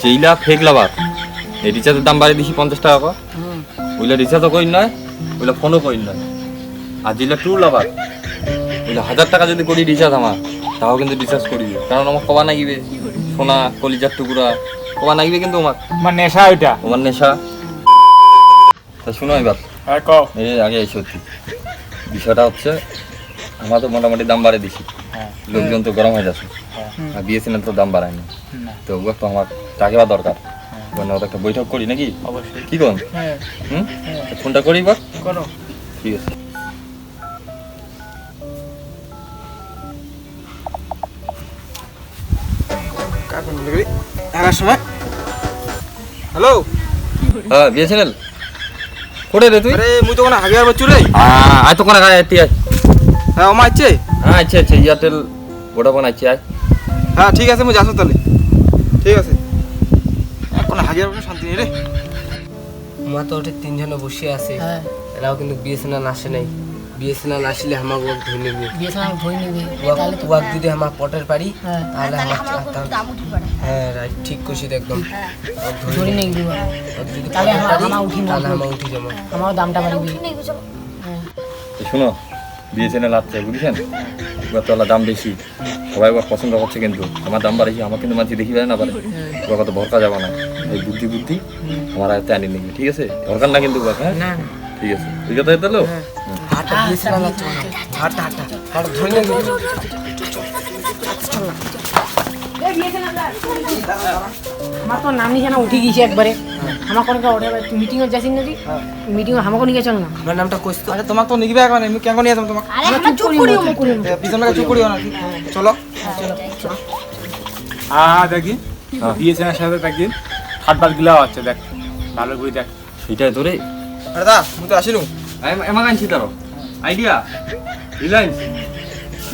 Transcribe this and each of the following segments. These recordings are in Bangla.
যেইলা ফেক লাভার এই রিচার্জের দাম বাড়িয়ে দিছি 50 টাকা করে। ওইলা রিচার্জও কইন নয়, ওইলা ফোনও কইন নয়। আর যেইলা ট্রু লাভার ওইলা 1000 টাকা যদি করি রিচার্জ আমার, তাও কিন্তু রিচার্জ করিবে, কারণ আমার কবা নাগিবে সোনা কলিজার টুকুরা কবা নাগিবে, কিন্তু আমার নেশা ওইটা, আমার নেশা। তা শুনো এবার এই আগে এই সত্যি বিষয়টা হচ্ছে, আমরা তো মোটামুটি দাম বাড়িয়ে দিছি, লোকজন তো গরম হয়ে যাচ্ছে, আর বিএসএনএল তো দাম বাড়ায়নি, তো ওগুলো তো আমার টাকা দরকার, একটা বৈঠক করি নাকি? অবশ্যই। কি করুন? ফোনটা করি বা করো। ঠিক আছে। হ্যালো, হ্যাঁ বিএসএনএল কোটে রে তুই? আরে মুই তো কোন আগে আর বচ্চু রে। আয় তো কোন আয় আয় আয়। হ্যাঁ ওমা আছে। হ্যাঁ আচ্ছা আচ্ছা, এয়ারটেল ভোডাফোন আছে আয়। হ্যাঁ ঠিক আছে, মুই যাচ্ছি তাহলে। ঠিক আছে, কোন আগে আর শান্তি নেই রে। মা তো ওটা তিনজনে বসে আছে, এরাও কিন্তু বিএসএনএল আসে নাই। বিএসএনএল আসলে আমার ওয়াক ধরে নেবে, বিএসএনএল ধরে নেবে, ওয়াক যদি আমার পটের পারি তাহলে তাহলে আমার আমার দাম উঠি পড়ে। হ্যাঁ রাইট, ঠিক কইছিস একদম। ধরে নেই দিব, যদি তাহলে পটের পারি, আমার উঠি তাহলে আমার উঠি যাবো। আমারও দামটা বাড়বে। শুনো বিএসএনএল আসছে বুঝছেন, এবার তো দাম বেশি, সবাই এবার পছন্দ করছে, কিন্তু আমার দাম বাড়াইছি, আমার কিন্তু মানুষ দেখি না পারে, এবার কত ভরকা যাবে না, এই বুদ্ধি বুদ্ধি আমার আয়ত্তে আনি নিবি, ঠিক আছে? দরকার না কিন্তু হ্যাঁ ঠিক আছে, ঠিক আছে তাহলে হাটটা বিএসএনএল আছে, হাটটা হাটটা হাট ধরে নেবে। আমার তো নাম নিশানা উঠে গেছে একবারে। আমার কোনো ওঠে মিটিংয়ে যাচ্ছি নাকি, মিটিংয়ে আমাকে নিয়ে চল না। আমার নামটা কইস তো। আরে তোমাকে তো নিবে এখন, আমি কেন নিয়ে যাবো তোমাকে? আরে আমরা চুপ করি ও করি। পিছনে চুপ করিও না, চলো। দেখি বিএসএনএল সাথে দেখি হাটবার গিলাও আছে, দেখ ভালো করে দেখ। সেটাই তো রে। আরে দা মুই তো আসিলু। এমন আনছি তারও আইডিয়া, রিলায়েন্স,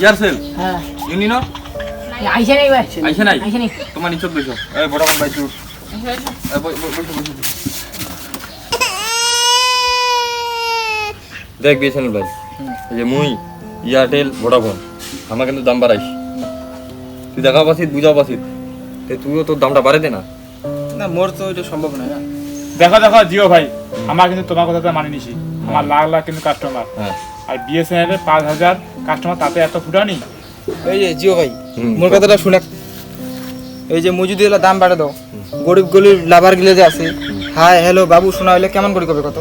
এয়ারসেল, হ্যাঁ ইউনিনো আইসে নাই ভাই, আইসে নাই, আইসে নাই। তোমার নিচত বসো, এই বড় ভাই তুই দেখ বিএসএনএল ভাই, এই যে মুই এয়ারটেল ভোডাফোন আমার কিন্তু দাম বাড়াইছি, তুই দেখাও পাচ্ছিস বুঝাও পাচ্ছিস, তুইও তোর দামটা বাড়াই দে না। না মোর তো এটা সম্ভব না। দেখো দেখো জিও ভাই, আমার কিন্তু তোমার কথাটা মানি নিছি, আমার লাখ লাখ কিন্তু কাস্টমার, হ্যাঁ আর বিএসএনএল এর 5000 কাস্টমার, তাতে এত ফুটানি। এই যে জিও ভাই, মোর কথাটা শুনে, এই যে মুই যদি এলা দাম বাড়া দাও, গরিব গলির লাভার গিলে যে আছে, হাই হ্যালো বাবু শোনা হইলে কেমন করে কবে কত?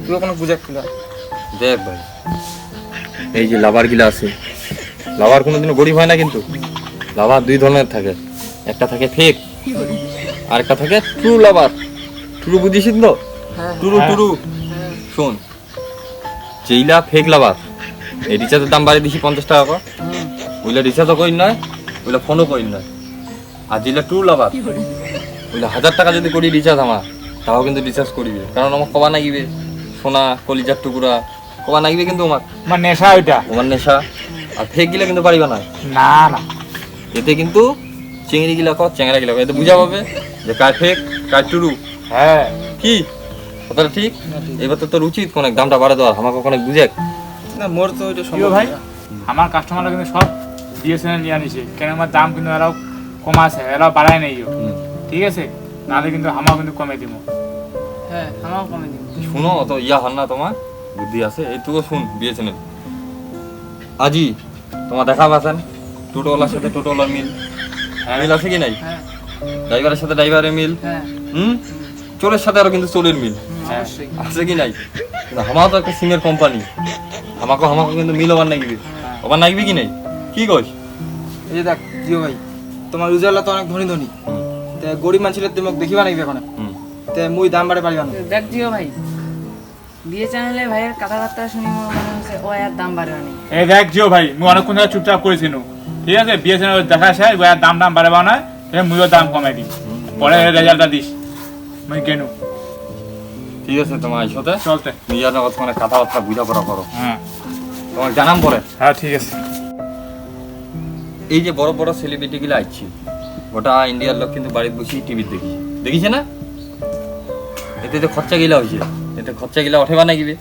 তুইও কোনো বুঝাক কিনা? দেখ ভাই, এই যে লাভার গিলা আছে, লাভার কোনোদিনও গরিব হয় না, কিন্তু লাভার দুই ধরনের থাকে, একটা থাকে ফেক আর একটা থাকে ট্রু লাভার। ট্রু বুঝিস তো? টুরু টুরু শোন, যেইলা ফেক লাভার এই রিচার্জের দাম বাড়িয়ে দিছি 50 টাকা করে, ওইলা রিচার্জও কইন নয়, ওইলা ফোনও কইন নয়। আর যেইলা ট্রু লাভার ওইলা 1000 টাকা যদি করি রিচার্জ আমার, তাও কিন্তু রিচার্জ করিবে, কারণ আমার কবা নাগিবে সোনা কলিজার টুকুরা কবা নাগিবে, কিন্তু আমার নেশা ওইটা, আমার নেশা। আর ফেক গিলা কিন্তু পারিবা না, না না এতে কিন্তু চিংড়ি গিলা কর চ্যাংরা গিলা কর, এতে বুঝা পাবে যে কার ফেক কার টুরু। হ্যাঁ কি কথাটা ঠিক? এবার তো তোর উচিত অনেক দামটা বাড়া দেওয়ার, আমাকে অনেক বুঝে। না মোর তো এটা জিও সম্ভব ভাই, না। আমার কাস্টমাররা কিন্তু সব বিএসএনএল নিয়ে আনিছে, কেন আমার দাম কিন্তু এরাও কমা আছে, এরাও বাড়ায় নাই, ঠিক আছে? নাহলে কিন্তু আমাও কিন্তু কমে দিব। হ্যাঁ আমারও কমে দিন। শুনো অত ইয়া হন না, তোমার বুদ্ধি আছে, এইটুকু শুন বিএসএনএল আজি তোমার দেখা পাচ্ছেন টোটোওয়ালার সাথে টোটোওয়ালার মিল, মিল আছে কি নাই? হ্যাঁ ড্রাইভারের সাথে ড্রাইভারের মিল, হ্যাঁ চোরের সাথে আরো কিন্তু চোরের মিল অবশ্যই। আছে কি নাই? কিন্তু আমারও তো একটা সিমের কোম্পানি, আমাকে কিন্তু মিল ওভার নাগিবে, ওভার নাগিবে কি নাই? কি কইস? এই যে দেখ জিও ভাই, তোমার উজালা তো অনেক ধনী ধনী, তে গরিব মানুষের তুমি দেখিবা নাকি এখন, তে মুই দাম বাড়ে পারিবা না। দেখ জিও ভাই, বিএসএনএল ভাইয়ের কথাবার্তা শুনি মনে হচ্ছে ও আর দাম বাড়বে না। এই দেখ জিও ভাই, মুই অনেকক্ষণ ধরে চুপচাপ করেছিল, ঠিক আছে? বিএসএনএল দেখা শেষ, ওই আর দাম বাড়াবা না, মুইও দাম কমাই দিই, পরে রেজাল্টটা দিস, মুই কেন। ঠিক আছে, তোমার সাথে চলতে। নিজের মানে কথাবার্তা বুঝা পড়া করো, হ্যাঁ তোমার জানাম পরে। হ্যাঁ ঠিক আছে। এই যে বড় বড় সেলিব্রিটি গুলো আসছে, গোটা ইন্ডিয়ার লোক কিন্তু বাড়িতে বসে টিভি দেখিছে না? এতে যে খরচা গিলা হয়েছে, এতে খরচা গিলা ওঠে বা না গিবে,